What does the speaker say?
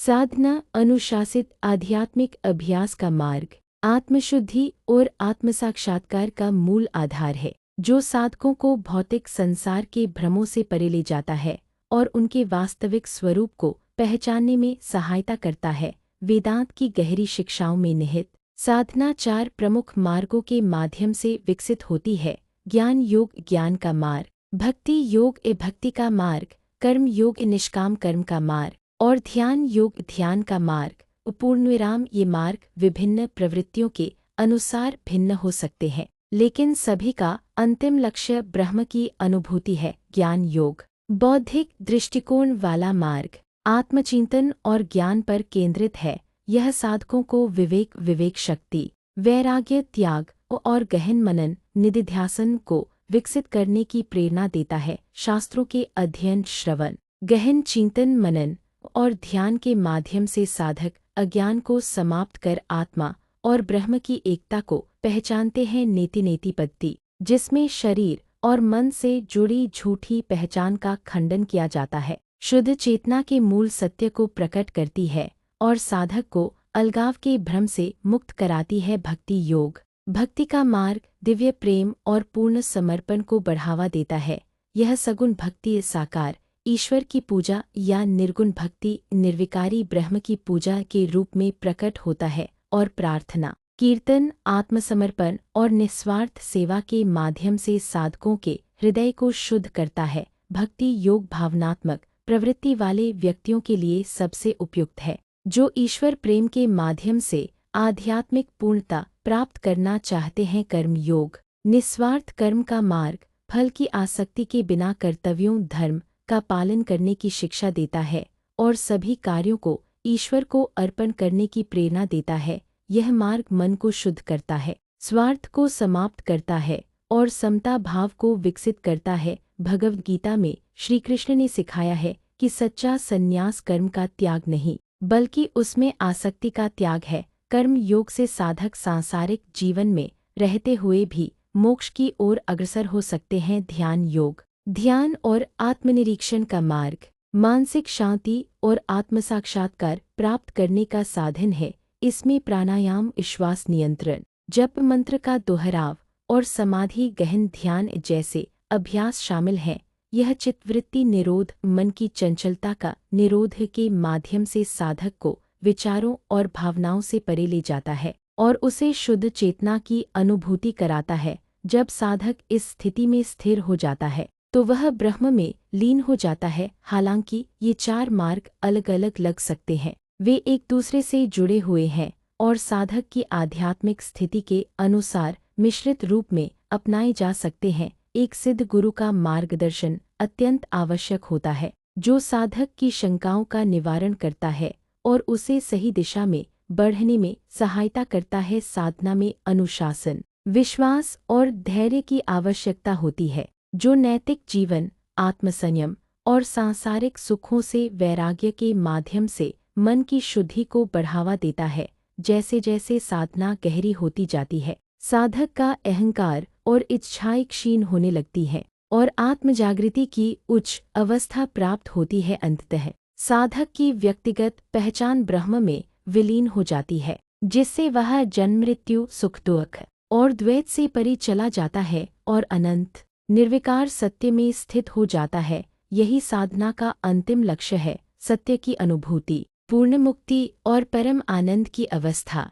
साधना अनुशासित आध्यात्मिक अभ्यास का मार्ग आत्मशुद्धि और आत्मसाक्षात्कार का मूल आधार है, जो साधकों को भौतिक संसार के भ्रमों से परे ले जाता है और उनके वास्तविक स्वरूप को पहचानने में सहायता करता है। वेदांत की गहरी शिक्षाओं में निहित साधना 4 प्रमुख मार्गों के माध्यम से विकसित होती है। ज्ञान योग ज्ञान का मार्ग, भक्ति योग भक्ति का मार्ग, कर्म योग निष्काम कर्म का मार्ग और ध्यान योग ध्यान का मार्ग। पूर्णविराम ये मार्ग विभिन्न प्रवृत्तियों के अनुसार भिन्न हो सकते हैं, लेकिन सभी का अंतिम लक्ष्य ब्रह्म की अनुभूति है। ज्ञान योग बौद्धिक दृष्टिकोण वाला मार्ग आत्मचिंतन और ज्ञान पर केंद्रित है। यह साधकों को विवेक शक्ति, वैराग्य, त्याग और गहन मनन निधिध्यासन को विकसित करने की प्रेरणा देता है। शास्त्रों के अध्ययन, श्रवण, गहन चिंतन, मनन और ध्यान के माध्यम से साधक अज्ञान को समाप्त कर आत्मा और ब्रह्म की एकता को पहचानते हैं। नेति नेति पद्धति, जिसमें शरीर और मन से जुड़ी झूठी पहचान का खंडन किया जाता है, शुद्ध चेतना के मूल सत्य को प्रकट करती है और साधक को अलगाव के भ्रम से मुक्त कराती है। भक्ति योग भक्ति का मार्ग दिव्य प्रेम और पूर्ण समर्पण को बढ़ावा देता है। यह सगुण भक्ति साकार ईश्वर की पूजा या निर्गुण भक्ति निर्विकारी ब्रह्म की पूजा के रूप में प्रकट होता है और प्रार्थना, कीर्तन, आत्मसमर्पण और निस्वार्थ सेवा के माध्यम से साधकों के हृदय को शुद्ध करता है। भक्ति योग भावनात्मक प्रवृत्ति वाले व्यक्तियों के लिए सबसे उपयुक्त है, जो ईश्वर प्रेम के माध्यम से आध्यात्मिक पूर्णता प्राप्त करना चाहते हैं। कर्म योग निस्वार्थ कर्म का मार्ग फल की आसक्ति के बिना कर्तव्यों धर्म का पालन करने की शिक्षा देता है और सभी कार्यों को ईश्वर को अर्पण करने की प्रेरणा देता है। यह मार्ग मन को शुद्ध करता है, स्वार्थ को समाप्त करता है और समता भाव को विकसित करता है। भगवद गीता में श्री कृष्ण ने सिखाया है कि सच्चा संन्यास कर्म का त्याग नहीं, बल्कि उसमें आसक्ति का त्याग है। कर्म योग से साधक सांसारिक जीवन में रहते हुए भी मोक्ष की ओर अग्रसर हो सकते हैं। ध्यान योग ध्यान और आत्मनिरीक्षण का मार्ग मानसिक शांति और आत्मसाक्षात्कार प्राप्त करने का साधन है। इसमें प्राणायाम, श्वास नियंत्रण, जप मंत्र का दोहराव और समाधि गहन ध्यान जैसे अभ्यास शामिल हैं। यह चित्तवृत्ति निरोध, मन की चंचलता का निरोध के माध्यम से साधक को विचारों और भावनाओं से परे ले जाता है और उसे शुद्ध चेतना की अनुभूति कराता है। जब साधक इस स्थिति में स्थिर हो जाता है तो वह ब्रह्म में लीन हो जाता है। हालांकि ये 4 मार्ग अलग अलग लग सकते हैं, वे एक दूसरे से जुड़े हुए हैं और साधक की आध्यात्मिक स्थिति के अनुसार मिश्रित रूप में अपनाए जा सकते हैं। एक सिद्ध गुरु का मार्गदर्शन अत्यंत आवश्यक होता है, जो साधक की शंकाओं का निवारण करता है और उसे सही दिशा में बढ़ने में सहायता करता है। साधना में अनुशासन, विश्वास और धैर्य की आवश्यकता होती है, जो नैतिक जीवन, आत्मसंयम और सांसारिक सुखों से वैराग्य के माध्यम से मन की शुद्धि को बढ़ावा देता है। जैसे जैसे साधना गहरी होती जाती है, साधक का अहंकार और इच्छाएं क्षीण होने लगती हैं और आत्मजागृति की उच्च अवस्था प्राप्त होती है। अंततः साधक की व्यक्तिगत पहचान ब्रह्म में विलीन हो जाती है, जिससे वह जन्म मृत्यु, सुख दुख और द्वैत से परे चला जाता है और अनंत निर्विकार सत्य में स्थित हो जाता है। यही साधना का अंतिम लक्ष्य है, सत्य की अनुभूति, पूर्ण मुक्ति और परम आनंद की अवस्था।